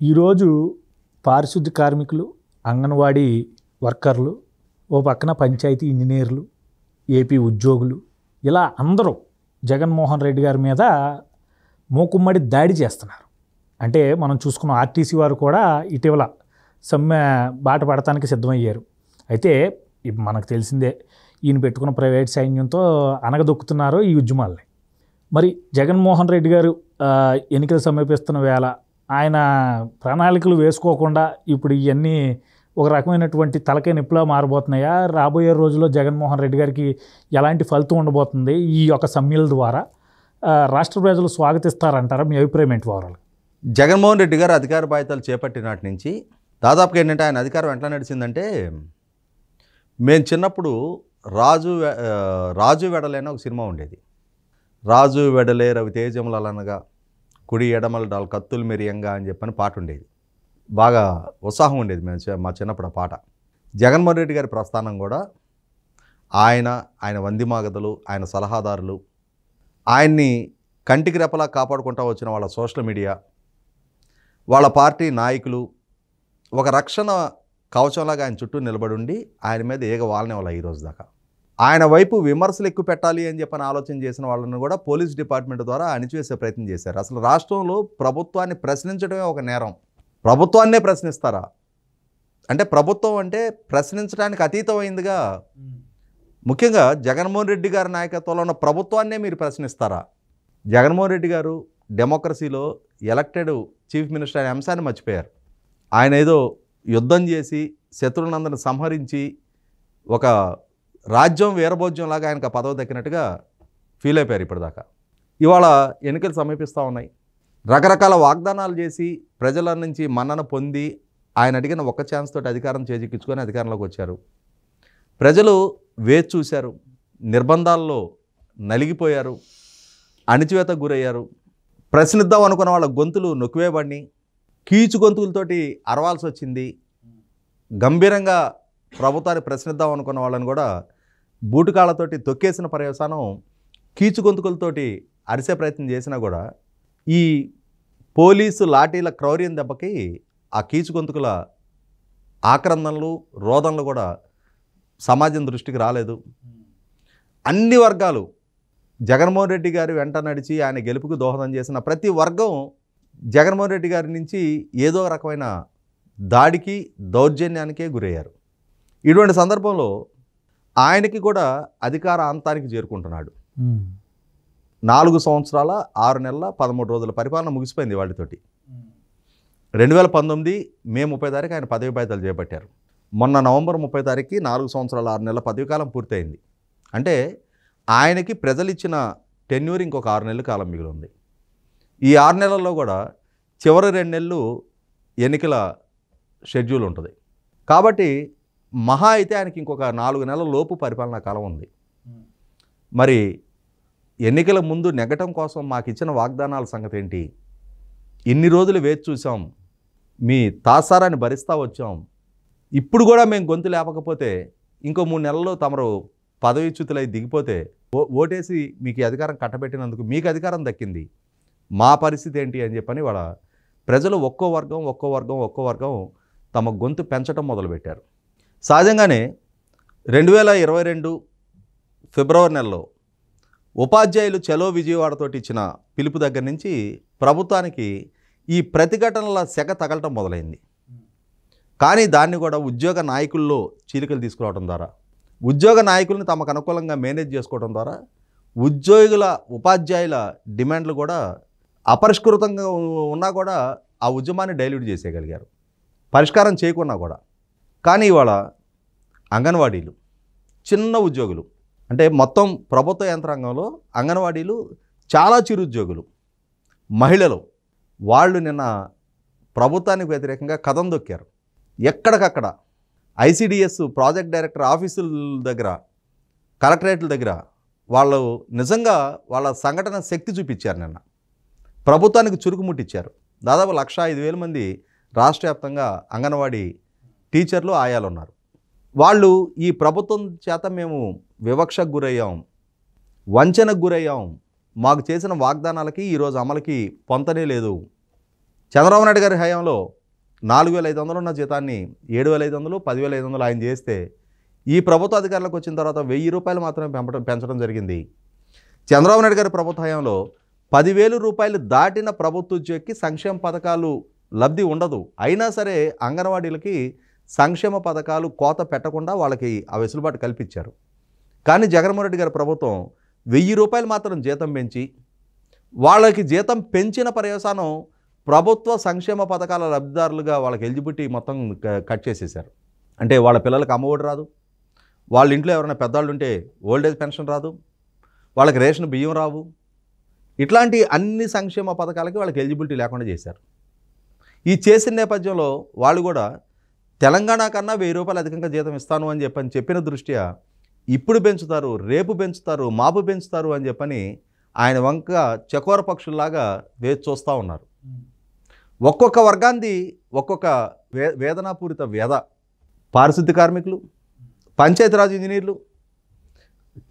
ఈరోజు పారిశుద్ధ్య కార్మికులు, అంగన్వాడీ వర్కర్లు, ఓ పక్కన పంచాయతీ ఇంజనీర్లు, ఏపీ ఉద్యోగులు, ఇలా అందరూ జగన్మోహన్ రెడ్డి గారి మీద మూకుమ్మడి దాడి చేస్తున్నారు. అంటే మనం చూసుకున్న ఆర్టీసీ వారు కూడా ఇటీవల సమ్మె బాట పడటానికి సిద్ధమయ్యారు. అయితే మనకు తెలిసిందే, ఈయన పెట్టుకున్న ప్రైవేట్ సైన్యంతో అనగదొక్కుతున్నారు ఈ ఉద్యమాల్ని. మరి జగన్మోహన్ రెడ్డి గారు ఎన్నికలు సమీపిస్తున్న వేళ ఆయన ప్రణాళికలు వేసుకోకుండా ఇప్పుడు ఇవన్నీ ఒక రకమైనటువంటి తలకాయ నొప్పిలా మారబోతున్నాయా? రాబోయే రోజుల్లో జగన్మోహన్ రెడ్డి గారికి ఎలాంటి ఫలితం ఉండబోతుంది ఈ యొక్క సమ్మెల ద్వారా? రాష్ట్ర ప్రజలు స్వాగతిస్తారంటారా? మీ అభిప్రాయం ఏంటి ఓవరాల్? జగన్మోహన్ రెడ్డి గారు అధికార బాధ్యతలు చేపట్టినాటి నుంచి దాదాపుగా ఏంటంటే ఆయన అధికారం ఎట్లా నడిచిందంటే, మేము చిన్నప్పుడు రాజు వెడలేని ఒక సినిమా ఉండేది. రాజు వెడలే రవి తేజములనగా కుడి ఎడమల డాల్ కత్తులు మెరియంగా అని చెప్పని పాట ఉండేది. బాగా ఉత్సాహం ఉండేది మా చిన్నప్పుడు ఆ పాట. జగన్మోహన్ రెడ్డి గారి ప్రస్థానం కూడా ఆయన వందిమాగదులు, ఆయన సలహాదారులు, ఆయన్ని కంటికి రెప్పలా కాపాడుకుంటూ వచ్చిన వాళ్ళ సోషల్ మీడియా, వాళ్ళ పార్టీ నాయకులు ఒక రక్షణ కవచంలాగా ఆయన చుట్టూ నిలబడి ఉండి ఆయన మీద ఏగ వాళ్ళనే వాళ్ళ ఈరోజు దాకా. ఆయన వైపు విమర్శలు ఎక్కువ పెట్టాలి అని చెప్పని ఆలోచన చేసిన వాళ్ళని కూడా పోలీస్ డిపార్ట్మెంట్ ద్వారా అణిచివేసే ప్రయత్నం చేశారు. అసలు రాష్ట్రంలో ప్రభుత్వాన్ని ప్రశ్నించడమే ఒక నేరం. ప్రభుత్వాన్నే ప్రశ్నిస్తారా? అంటే ప్రభుత్వం అంటే ప్రశ్నించడానికి అతీతమైందిగా. ముఖ్యంగా జగన్మోహన్ రెడ్డి గారి నాయకత్వంలో ఉన్న ప్రభుత్వాన్నే మీరు ప్రశ్నిస్తారా? జగన్మోహన్ రెడ్డి గారు డెమోక్రసీలో ఎలక్టెడ్ చీఫ్ మినిస్టర్ అనే అంశాన్ని మర్చిపోయారు. ఆయన ఏదో యుద్ధం చేసి శత్రువులందరిని సంహరించి ఒక రాజ్యం వీరభోజ్యంలాగా ఆయనకు పదవి దక్కినట్టుగా ఫీల్ అయిపోయారు ఇప్పటిదాకా. ఇవాళ ఎన్నికలు సమీపిస్తూ ఉన్నాయి. రకరకాల వాగ్దానాలు చేసి ప్రజల నుంచి మన్నన పొంది ఆయన అడిగిన ఒక్క ఛాన్స్ తోటి అధికారం చేజిక్కించుకొని అధికారంలోకి వచ్చారు. ప్రజలు వేచి చూశారు, నిర్బంధాల్లో నలిగిపోయారు, అణిచివేతకు గురయ్యారు. ప్రశ్నిద్దాం అనుకున్న వాళ్ళ గొంతులు నొక్కివేయబడి కీచు గొంతులతోటి అరవాల్సి వచ్చింది. గంభీరంగా ప్రభుత్వాన్ని ప్రశ్నిద్దాం అనుకున్న వాళ్ళని కూడా బూటుకాళ్ళతోటి తొక్కేసిన పర్యవసానం కీచు గొంతుకులతోటి అరిసే ప్రయత్నం చేసినా కూడా ఈ పోలీసు లాఠీల క్రౌర్యం దెబ్బకి ఆ కీచు గొంతుకుల ఆక్రందనలు, రోదనలు కూడా సమాజం దృష్టికి రాలేదు. అన్ని వర్గాలు జగన్మోహన్ రెడ్డి గారి వెంట నడిచి ఆయన గెలుపుకు దోహదం చేసిన ప్రతి వర్గం జగన్మోహన్ రెడ్డి గారి నుంచి ఏదో రకమైన దాడికి, దౌర్జన్యానికే గురయ్యారు. ఇటువంటి సందర్భంలో ఆయనకి కూడా అధికార అంతానికి చేరుకుంటున్నాడు. 4 సంవత్సరాల 6 నెలల 13 రోజుల పరిపాలన ముగిసిపోయింది వాటితోటి. 2019 మే 30 తారీఖు ఆయన పదవి బాధ్యతలు చేపట్టారు. మొన్న నవంబర్ 30 తారీఖుకి 4 సంవత్సరాల 6 నెలల పదవి కాలం పూర్తయింది. అంటే ఆయనకి ప్రజలు ఇచ్చిన టెన్యూర్ ఇంకొక 6 నెలల కాలం మిగిలి ఉంది. ఈ 6 నెలల్లో కూడా చివరి 2 నెలలు ఎన్నికల షెడ్యూల్ ఉంటుంది. కాబట్టి మహా అయితే ఆయనకి ఇంకొక 4 నెలల లోపు పరిపాలనా కాలం ఉంది. మరి ఎన్నికల ముందు నెగ్గటం కోసం మాకు ఇచ్చిన వాగ్దానాల సంగతి ఏంటి? ఇన్ని రోజులు వేచి చూసాం, మీ తాసారాన్ని భరిస్తూ వచ్చాం, ఇప్పుడు కూడా మేము గొంతు లేపకపోతే ఇంకో 3 నెలల్లో తమరు పదవీచ్యుతులై దిగిపోతే ఓటేసి మీకు అధికారం కట్టబెట్టినందుకు మీకు అధికారం దక్కింది, మా పరిస్థితి ఏంటి అని చెప్పని వాళ్ళ ప్రజలు ఒక్కో వర్గం తమ గొంతు పెంచడం మొదలుపెట్టారు. సహజంగానే 2022 ఫిబ్రవరి నెలలో ఉపాధ్యాయులు చలో విజయవాడతోటి ఇచ్చిన పిలుపు దగ్గర నుంచి ప్రభుత్వానికి ఈ ప్రతిఘటనల సెగ తగలటం మొదలైంది. కానీ దాన్ని కూడా ఉద్యోగ నాయకుల్లో చీలికలు తీసుకురావడం ద్వారా, ఉద్యోగ నాయకుల్ని తమకు అనుకూలంగా మేనేజ్ చేసుకోవడం ద్వారా ఉపాధ్యాయుల డిమాండ్లు కూడా అపరిష్కృతంగా ఉన్నా కూడా ఆ ఉద్యమాన్ని డైల్యూట్ చేసేయగలిగారు, పరిష్కారం చేయకున్నా కూడా. కానీ ఇవాళ అంగన్వాడీలు, చిన్న ఉద్యోగులు, అంటే మొత్తం ప్రభుత్వ యంత్రాంగంలో అంగన్వాడీలు చాలా చిరుద్యోగులు, మహిళలు, వాళ్ళు నిన్న ప్రభుత్వానికి వ్యతిరేకంగా కదం దొక్కారు. ఎక్కడికక్కడ ఐసిడిఎస్ ప్రాజెక్ట్ డైరెక్టర్ ఆఫీసుల దగ్గర, కలెక్టరేట్ల దగ్గర వాళ్ళు నిజంగా వాళ్ళ సంఘటన శక్తి చూపించారు. నిన్న ప్రభుత్వానికి చురుకుముట్టించారు. దాదాపు 1,05,000 మంది రాష్ట్ర వ్యాప్తంగా అంగన్వాడీ టీచర్లు, ఆయాలు ఉన్నారు. వాళ్ళు ఈ ప్రభుత్వం చేత మేము వివక్షకు గురయ్యాం, వంచనకు గురయ్యాం, మాకు చేసిన వాగ్దానాలకి ఈరోజు అమలుకి పొంతనే లేదు, చంద్రబాబు నాయుడు గారి హయాంలో 4,500 ఉన్న జీతాన్ని 7,500, 10,500 ఆయన చేస్తే ఈ ప్రభుత్వ అధికారులకు వచ్చిన తర్వాత 1,000 రూపాయలు మాత్రమే పెంచడం జరిగింది. చంద్రబాబు నాయుడు గారి ప్రభుత్వ హయాంలో 10,000 రూపాయలు దాటిన ప్రభుత్వ ఉద్యోగికి సంక్షేమ పథకాలు లబ్ధి ఉండదు. అయినా సరే అంగన్వాడీలకి సంక్షేమ పథకాలు కోత పెట్టకుండా వాళ్ళకి ఆ వెసులుబాటు కల్పించారు. కానీ జగన్మోహన్ రెడ్డి గారి ప్రభుత్వం 1,000 రూపాయలు మాత్రం జీతం పెంచి వాళ్ళకి జీతం పెంచిన పర్యవసానం ప్రభుత్వ సంక్షేమ పథకాల లబ్ధిదారులుగా వాళ్ళకి ఎలిజిబిలిటీ మొత్తం కట్ చేసేసారు. అంటే వాళ్ళ పిల్లలకు అమ్మఒడి రాదు, వాళ్ళ ఇంట్లో ఎవరైనా పెద్దవాళ్ళు ఉంటే ఓల్డేజ్ పెన్షన్ రాదు, వాళ్ళకి రేషన్ బియ్యం రావు, ఇట్లాంటి అన్ని సంక్షేమ పథకాలకి వాళ్ళకి ఎలిజిబిలిటీ లేకుండా చేశారు. ఈ చేసిన నేపథ్యంలో వాళ్ళు కూడా తెలంగాణ కన్నా 1,000 రూపాయలు అధికంగా జీతం ఇస్తాను అని చెప్పిన దృష్ట్యా ఇప్పుడు పెంచుతారు, రేపు పెంచుతారు, మాపు పెంచుతారు అని చెప్పని ఆయన వంక చకోర పక్షుల్లాగా వేచి చూస్తూ ఉన్నారు. ఒక్కొక్క వర్గాన్ని ఒక్కొక్క వేదనాపూరిత వ్యధ. పారిశుద్ధ్య కార్మికులు, పంచాయతీరాజ్ ఇంజనీర్లు,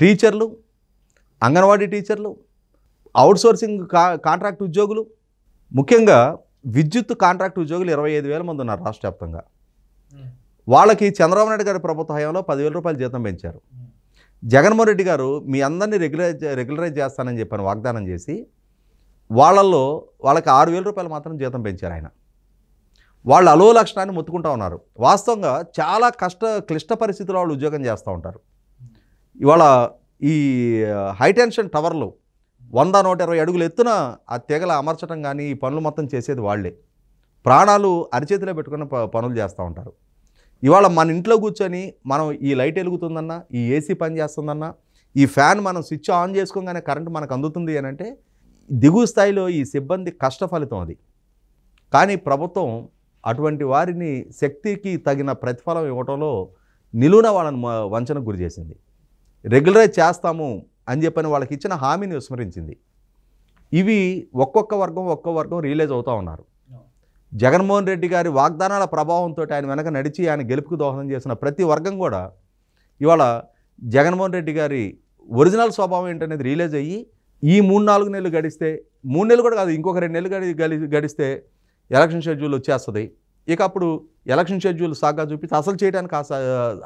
టీచర్లు, అంగన్వాడీ టీచర్లు, అవుట్సోర్సింగ్ కాంట్రాక్ట్ ఉద్యోగులు, ముఖ్యంగా విద్యుత్ కాంట్రాక్ట్ ఉద్యోగులు 25,000 మంది ఉన్నారు రాష్ట్ర వ్యాప్తంగా. వాళ్ళకి చంద్రబాబు నాయుడు గారి ప్రభుత్వ హయాంలో 10,000 రూపాయలు జీతం పెంచారు. జగన్మోహన్ రెడ్డి గారు మీ అందరినీ రెగ్యులరైజ్ చేస్తానని చెప్పని వాగ్దానం చేసి వాళ్ళకి 6,000 రూపాయలు మాత్రం జీతం పెంచారు ఆయన. వాళ్ళు అలో లక్షణాన్ని మొత్తుకుంటూ ఉన్నారు. వాస్తవంగా చాలా క్లిష్ట పరిస్థితుల్లో వాళ్ళు ఉద్యోగం చేస్తూ ఉంటారు. ఇవాళ ఈ హైటెన్షన్ టవర్లు 100-120 అడుగులు ఎత్తున ఆ తెగల అమర్చడం కానీ ఈ పనులు మొత్తం చేసేది వాళ్ళే. ప్రాణాలు అరిచేతిలో పెట్టుకుని పనులు చేస్తూ ఉంటారు. ఇవాళ మన ఇంట్లో కూర్చొని మనం ఈ లైట్ వెలుగుతుందన్నా, ఈ ఏసీ పని చేస్తుందన్నా, ఈ ఫ్యాన్ మనం స్విచ్ ఆన్ చేసుకోగానే కరెంటు మనకు అందుతుంది అని అంటే దిగువ స్థాయిలో ఈ సిబ్బంది కష్ట ఫలితం అది. కానీ ప్రభుత్వం అటువంటి వారిని శక్తికి తగిన ప్రతిఫలం ఇవ్వడంలో నిలువున వాళ్ళని వంచనకు గురి చేసింది. రెగ్యులరైజ్ చేస్తాము అని చెప్పని వాళ్ళకి ఇచ్చిన హామీని విస్మరించింది. ఇవి ఒక్కొక్క వర్గం రియలైజ్ అవుతూ ఉన్నారు. జగన్మోహన్ రెడ్డి గారి వాగ్దానాల ప్రభావంతో ఆయన వెనక నడిచి ఆయన గెలుపుకు దోహదం చేసిన ప్రతి వర్గం కూడా ఇవాళ జగన్మోహన్ రెడ్డి గారి ఒరిజినల్ స్వభావం ఏంటనేది రియలైజ్ అయ్యి ఈ 3-4 నెలలు గడిస్తే, 3 నెలలు కూడా కాదు, ఇంకొక 2 నెలలు గడిస్తే ఎలక్షన్ షెడ్యూల్ వచ్చేస్తుంది. ఇక అప్పుడు ఎలక్షన్ షెడ్యూల్ సాగా చూపించి అసలు చేయడానికి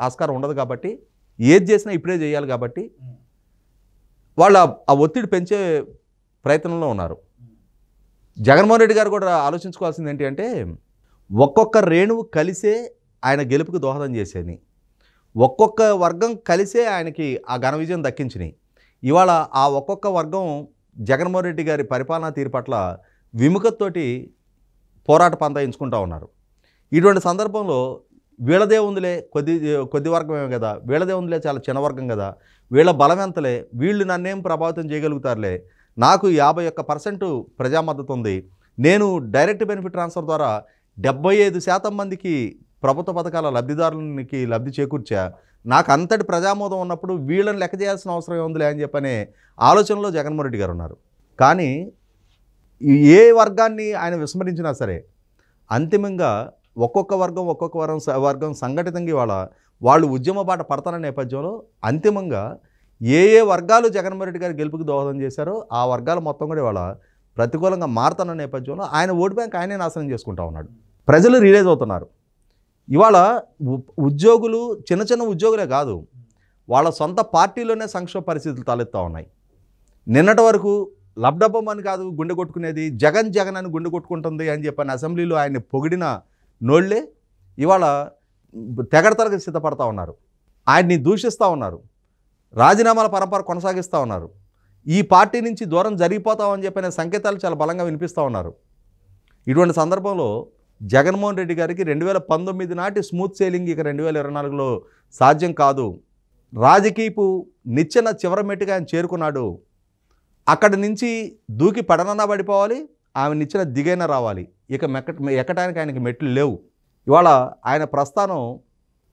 ఆస్కారం ఉండదు. కాబట్టి ఏది చేసినా ఇప్పుడే చేయాలి. కాబట్టి వాళ్ళు ఆ ఒత్తిడి పెంచే ప్రయత్నంలో ఉన్నారు. జగన్మోహన్ రెడ్డి గారు కూడా ఆలోచించుకోవాల్సింది ఏంటి అంటే ఒక్కొక్క రేణువు కలిసే ఆయన గెలుపుకు దోహదం చేసేది, ఒక్కొక్క వర్గం కలిసే ఆయనకి ఆ ఘన విజయం దక్కించినాయి. ఇవాళ ఆ ఒక్కొక్క వర్గం జగన్మోహన్ రెడ్డి గారి పరిపాలనా తీరు పట్ల విముఖతతోటి పోరాట పంతా ఎంచుకుంటూ ఉన్నారు. ఇటువంటి సందర్భంలో వీళ్ళదే ఉందిలే, కొద్ది వర్గమే కదా, వీళ్ళదే ఉందిలే చాలా చిన్న వర్గం కదా, వీళ్ళ బలం ఎంతలే, వీళ్ళు నన్నేం ప్రభావితం చేయగలుగుతారులే, నాకు 51% ప్రజా మద్దతు ఉంది, నేను డైరెక్ట్ బెనిఫిట్ ట్రాన్స్ఫర్ ద్వారా 75% మందికి ప్రభుత్వ పథకాల లబ్ధిదారులకి లబ్ధి చేకూర్చా, నాకు అంతటి ప్రజామోదం ఉన్నప్పుడు వీళ్ళని లెక్క చేయాల్సిన అవసరం ఉందిలే అని చెప్పనే ఆలోచనలో జగన్మోహన్ రెడ్డి గారు ఉన్నారు. కానీ ఏ వర్గాన్ని ఆయన విస్మరించినా సరే అంతిమంగా ఒక్కొక్క వర్గం సంఘటితంగా వాళ్ళు ఉద్యమ బాట పడతారనే నేపథ్యంలో అంతిమంగా ఏ వర్గాలు జగన్మోహన్ రెడ్డి గారు గెలుపుకి దోహదం చేశారో ఆ వర్గాలు మొత్తం కూడా ఇవాళ ప్రతికూలంగా మారుతున్న నేపథ్యంలో ఆయన ఓటు బ్యాంక్ ఆయనే నాశనం చేసుకుంటా ఉన్నాడు. ప్రజలు రియలైజ్ అవుతున్నారు. ఇవాళ ఉద్యోగులు చిన్న ఉద్యోగులే కాదు, వాళ్ళ సొంత పార్టీలోనే సంక్షోభ పరిస్థితులు తలెత్తా ఉన్నాయి. నిన్నటి వరకు లబ్డబ్బమని కాదు గుండె కొట్టుకునేది, జగన్ అని గుండె కొట్టుకుంటుంది అని చెప్పని అసెంబ్లీలో ఆయన్ని పొగిడిన నోళ్లే ఇవాళ తెగడతలకు సిద్ధపడతా ఉన్నారు, ఆయన్ని దూషిస్తూ ఉన్నారు, రాజీనామాల పరంపర కొనసాగిస్తూ ఉన్నారు, ఈ పార్టీ నుంచి దూరం జరిగిపోతామని చెప్పిన సంకేతాలు చాలా బలంగా వినిపిస్తూ ఉన్నారు. ఇటువంటి సందర్భంలో జగన్మోహన్ రెడ్డి గారికి 2019 నాటి స్మూత్ సేలింగ్ ఇక 2024లో సాధ్యం కాదు. రాజకీయపు నిచ్చెన చివరి మెట్టుగా ఆయన చేరుకున్నాడు. అక్కడి నుంచి దూకి పడనన్నా పడిపోవాలి, ఆమె నిచ్చెన దిగైనా రావాలి. ఇక ఎక్కడానికి ఆయనకి మెట్లు లేవు. ఇవాళ ఆయన ప్రస్థానం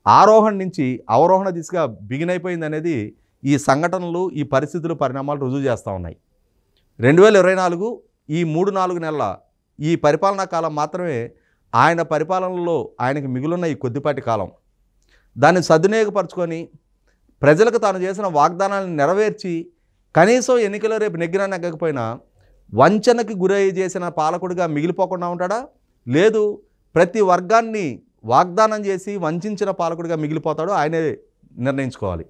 ఆరోహణ నుంచి అవరోహణ దిశగా బిగినైపోయింది అనేది ఈ సంఘటనలు, ఈ పరిస్థితులు, పరిణామాలు రుజువు చేస్తూ ఉన్నాయి. 2024 ఈ 3-4 నెలల ఈ పరిపాలనా కాలం మాత్రమే ఆయన పరిపాలనలో ఆయనకి మిగులున్న ఈ కొద్దిపాటి కాలం. దాన్ని సద్వినియోగపరచుకొని ప్రజలకు తాను చేసిన వాగ్దానాలను నెరవేర్చి కనీసం ఎన్నికల్లో రేపు నెగ్గినా నెగ్గకపోయినా వంచనకి గురై చేసిన పాలకుడిగా మిగిలిపోకుండా ఉంటాడా, లేదు ప్రతి వర్గాన్ని వాగ్దానం చేసి వంచిన పాలకుడిగా మిగిలిపోతాడో ఆయనే నిర్ణయించుకోవాలి.